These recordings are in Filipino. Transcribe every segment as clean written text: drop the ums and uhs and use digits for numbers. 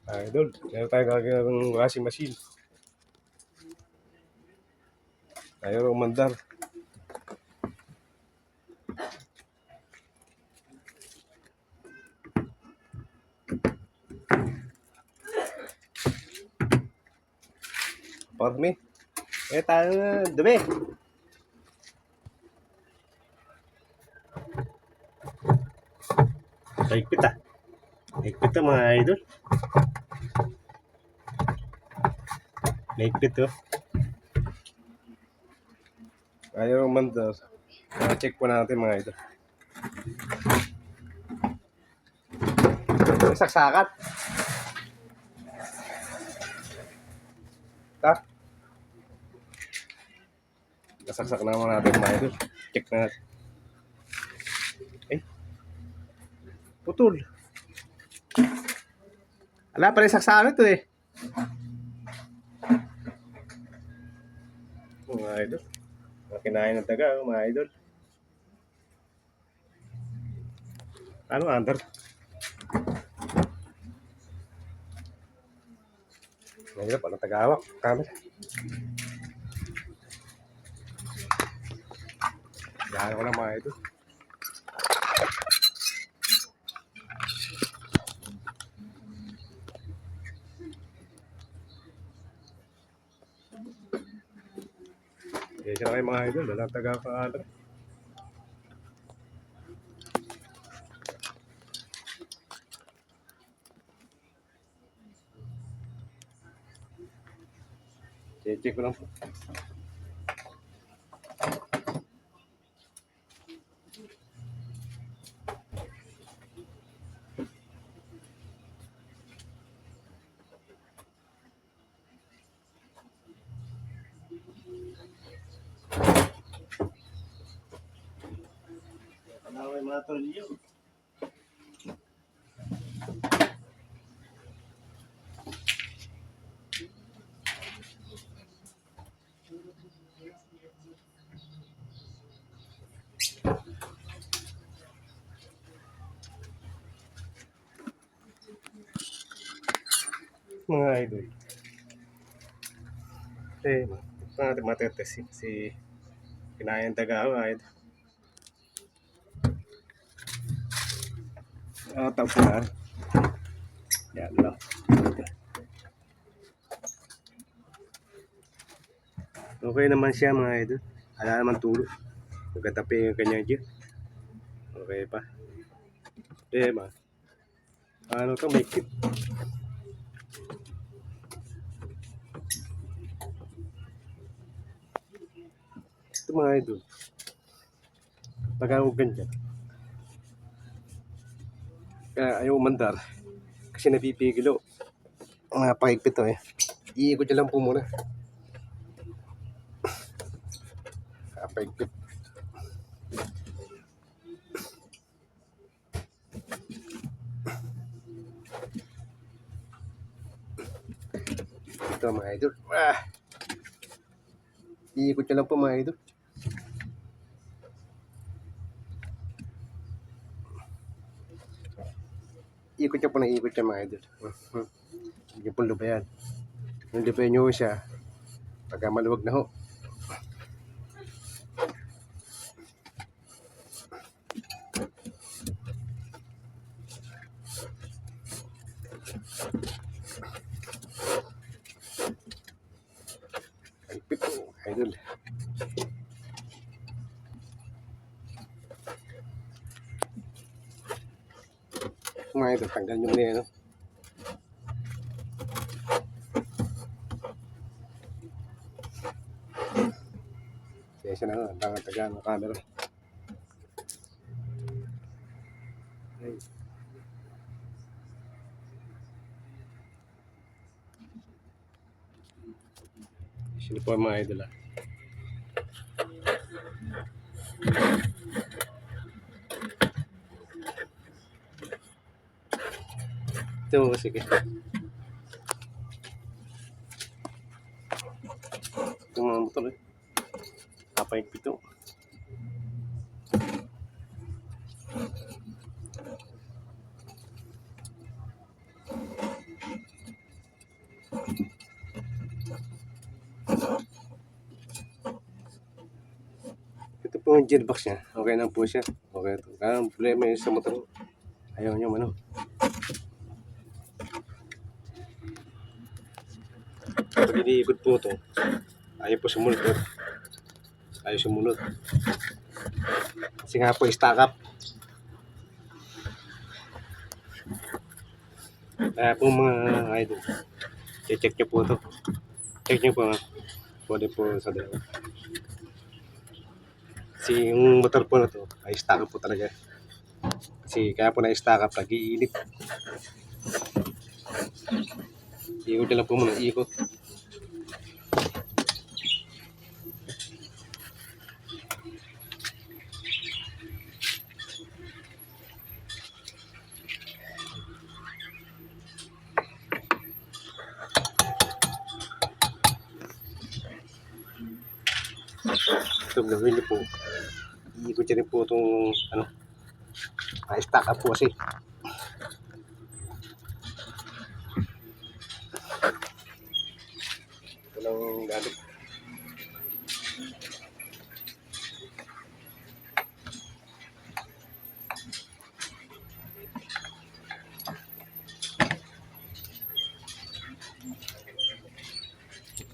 Idol, meron tayo gagawin ng washing machine. Ayaw umandar. Parme. Tayo na, dumi. Higpit ah. Higpit ah mga idol. Higpit oh. Ayaw umandar. Check po natin mga idol. Saksakat. Ta. Nasaksak naman natin mga idol. Check na natin. Putol. Ala pala yung saksakan ito eh. Mga idol. Kinain ng taga mga idol. Ano under? Ngayon pa ng tagawak. Camera. Dahil ko lang mga idol. Siya kayo mga idol. Walang taga-camera. Check ko lang po. Naway mga tolyo. Mga idol. Natin matetest si kinain taga idol. Tapos na. Yan lang. Okay naman siya mga idol. Wala naman tulo. Magkatapi yung kanya dyan. Okay pa. Diba? Ano to? May kit. Ito mga idol. Pagkawag ganyan. Kaya ayaw mandar. Kasi napipigilo. Napakigpit to eh. Iikot niya lang po muna. Napakigpit. Ito mga idol. Iikot niya lang po mga idol. Ikot niya po na ikot niya mga idol. Hindi po lubayan. Yung lubayan nyo siya. Pagka maluwag na ho. Higpit po idol. Mga idol, tanggal nyo muna yan. No? Kaya siya na ang taga ng camera. Ay. Sino po mga idol ah. Ito, sige. Ito mga motor eh. Napahigpit ito. yung gearbox niya, okay na po siya. Okay ito. Kaya ang problema yun sa motor. Ayaw niya ano. Pag iniikot po ito, ayaw po sumunod. Ayaw sumunod. Kasi nga po, stack up. Kaya po mga idol, i-check nyo po ito. Check nyo po ha. Pwede po sa dalawa. Kasi yung motor po na to ay stack up po talaga. Kasi kaya po na-stack up, nag-iinit. Ikot nyo lang po muna, ikot. Ito gawin nyo po. Iikot nyo rin po itong ano, na-stack up po kasi. Ito lang gamit.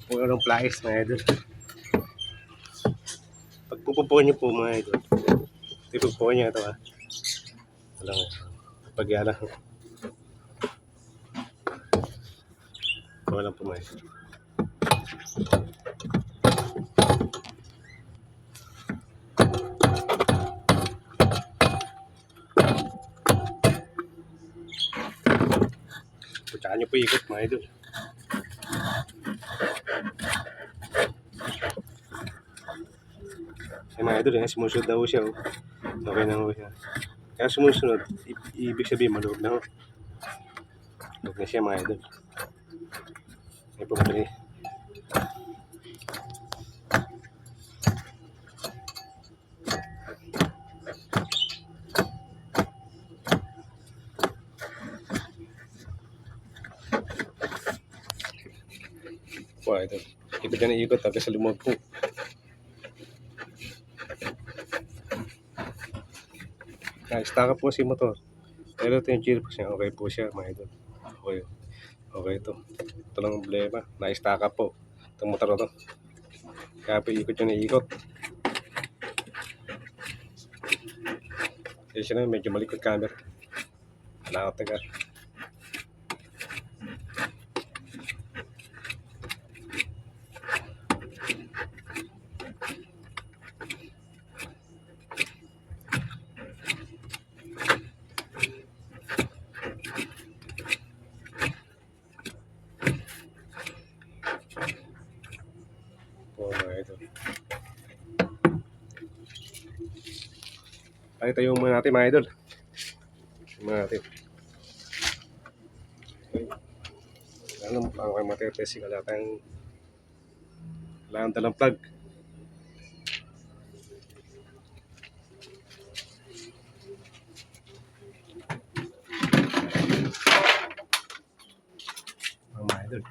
Puro ng pliers mga idol. Pag pupupuan nyo po mga idol, ipupuan nyo ito ha. Ito lang. Pag yan ito lang po mga idol. Tsaka nyo po ikot mga idol. Ay mga idol, sumusunod na ho siya. Oh. Okay na ho siya. Kaya sumusunod, ibig sabihin maluwag na ho. Maluwag na siya mga idol. Ay po madali. Po idol. Ikot na ikot hanggang sa lumag po. Na-stack up po si motor. Pero ito yung gearbox niya. Okay po siya mga idol. Okay. Okay ito. Ito lang ang problema. Na-stack up po. Itong motor na to. Kaya po ikot yung naikot. Kasi siya na medyo malikot camera. Nakakot na ka. Po mga idol. Ay, tayo muna natin mga idol. Muna natin. Okay. Alam pa ako kayo matitesting. Wala tayong dalang plug. Mga idol.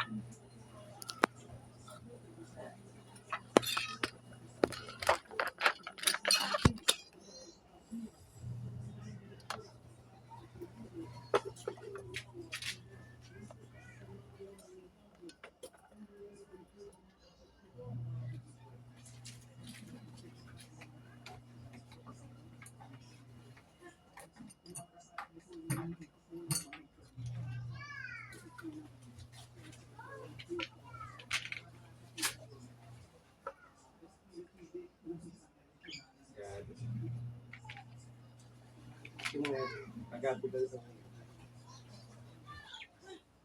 Agad po dito.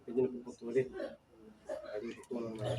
Pwede na puputulin. Lagi putulong na.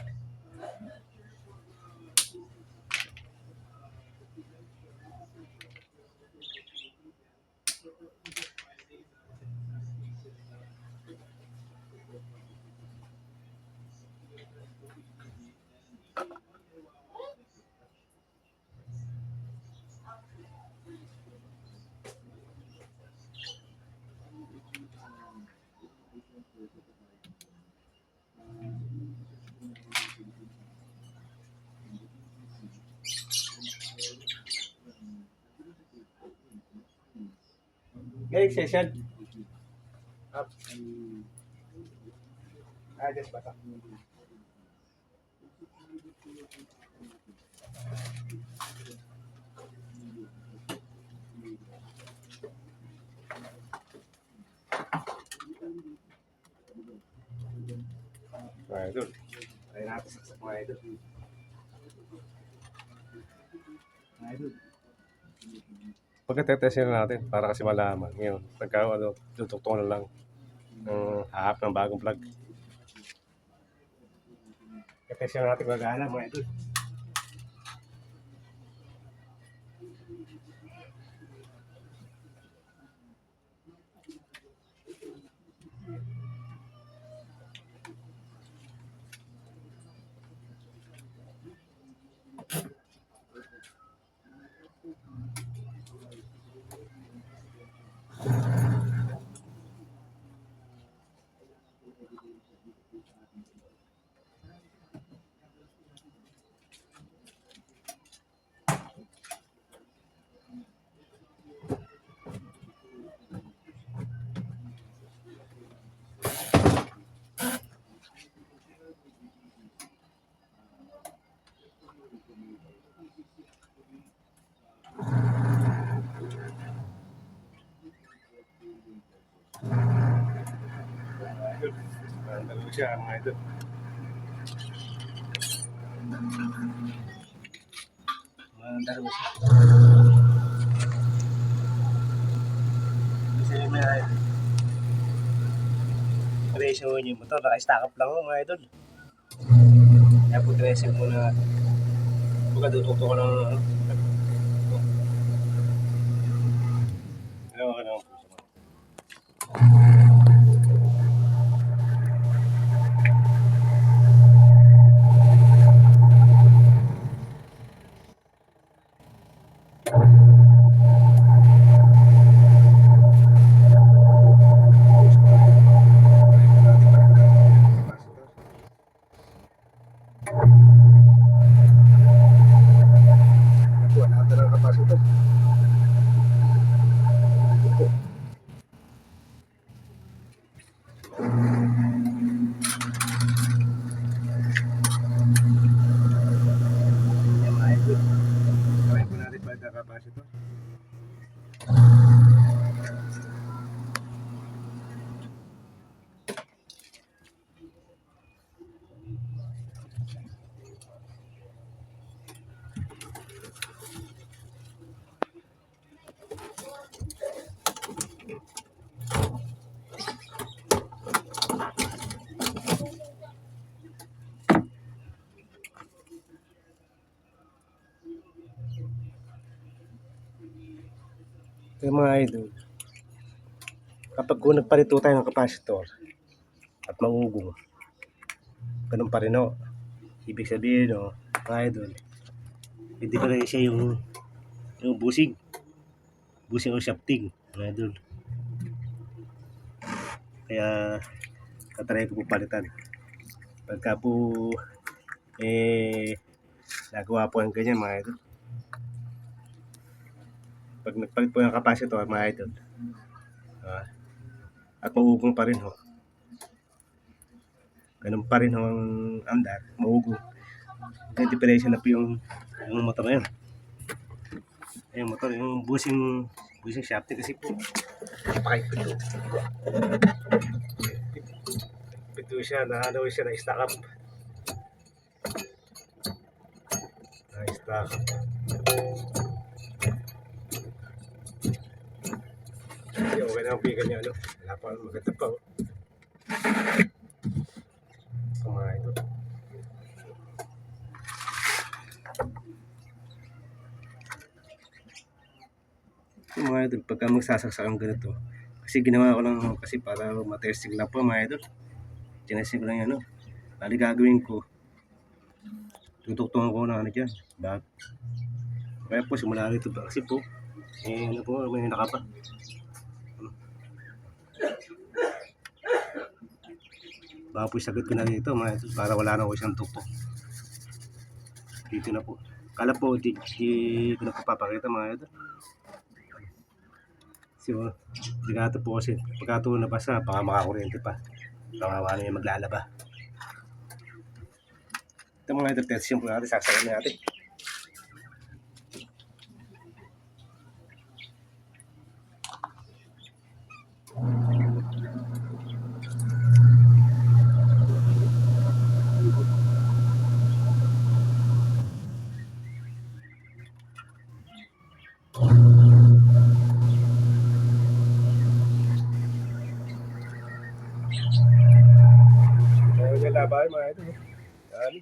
Hey, session. Up. Just bata. Mga idol. Try natin saksak mga idol. Mga idol. Pagkatetestin na natin para kasi malaman. Ngayon, pagka ano, tutuktok na lang ng hahap ng bagong plug. Tetestin na natin magana mga idol. Ano siya mga idol. Mandaro siya. Kasi may idol. Presyo niyo motor, naka-stack up lang mga idol. Kaya po presyo muna. Pagkadutukto ko ng ano. Wala na ng kapasitor. Yan mga idol. Try po natin pagka-kapasitor. Ito mga idol. Kapag kung nagparito tayo ng kapasitor at mangugong, ganun pa rin o. Ibig sabihin o, mga idol, hindi pa rin siya yung busing o shafting, mga idol. Kaya tatry ko po palitan. Pagka po nagawa po ang ganyan mga idol. Pag nagpalit po ng kapasitor mga idol, at maugong pa rin ho. Ganun pa rin ho ang andar, maugong. May diferensya na po yung motor na yun. Yung motor, yung busing shafting kasi po pakipito. Pito siya, na-stack up. Na-stack up. Okay na ang bigan niya, ano? Wala pa, maganda pa. Kumain ito. Mga idol, pagka magsasaksak ang ganito, kasi ginawa ko lang kasi para matesting lang po mga idol. Tinesting ko lang yan, no? Bali gagawin ko, tutuktungan ko na ano dyan, bag. Kaya po simula rito kasi po, ano po, may nakapa. Baka po sagot ko na dito mga idol, para wala na ko isang tuktok. Dito na po. Kala po, di ko na po papakita mga idol. So, delikado po kasi. Pagka ito nabasa, baka makakuryente pa. Kawawa na yung maglalaba. Ito mga idol, tension po natin, sasayin natin. Ayaw niya labahin mga idol. Dali.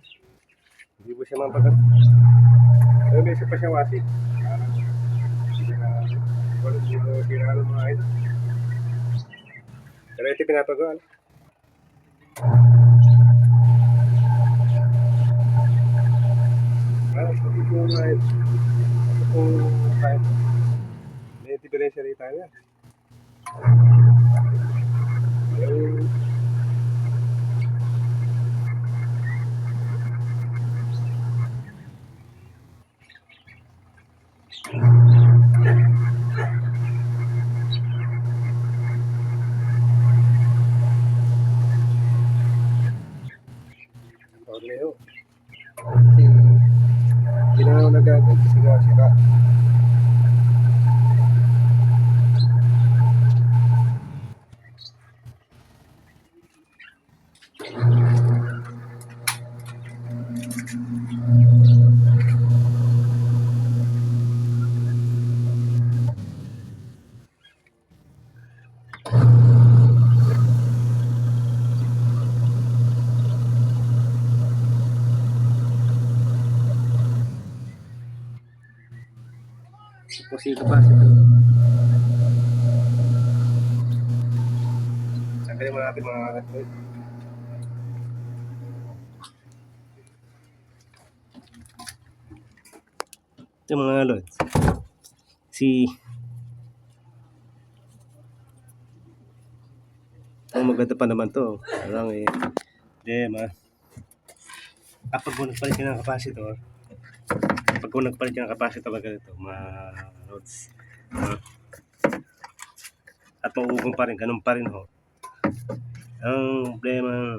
Hindi po siya mampagat. Pero may isa pa siya wasi. Walang sinalo mga idol. Pero ito pinapagawa. Ito po mga idol. Ito po tayo. May diferensya rin tayo. Yung Orleo. Kasi hindi na ako nagagawin kasi nga sira. Posito pa. Sanggalin mo natin mga kagat. Ito mga lods. Maganda pa naman to. Parang kapag mo nagpalit ka ng capacitor, ganito, mga lods. At mauugong pa rin, ganun pa rin ho. Ang problema,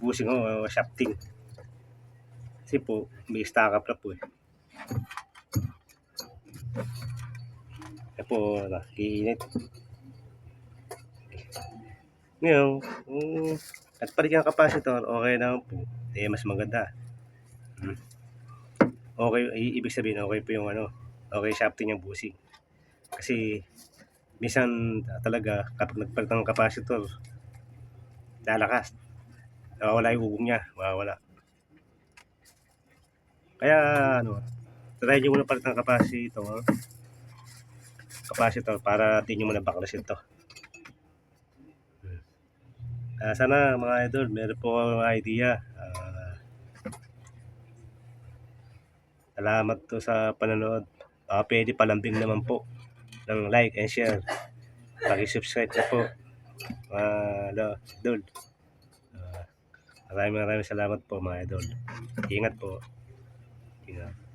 bushing ho, shafting. Kasi po, may stack up na po eh. Kaya po, iinit. Ngayon, at palit yung capacitor, okay naman po. Mas maganda. Okay, ibig sabihin, okay po yung okay shafting yung bushing. Kasi, minsan talaga, kapag nagpalit ng capacitor, lalakas. Nawawala yung ugong niya, mawawala. Kaya, try nyo muna palit ng capacitor para di nyo muna baklasin to. Sana mga idol, meron po akong idea. Salamat to sa panonood. Pwede palambing naman po ng like and share. Paki-subscribe na po. Idol. Maraming salamat po mga idol. Ingat po. Ingat.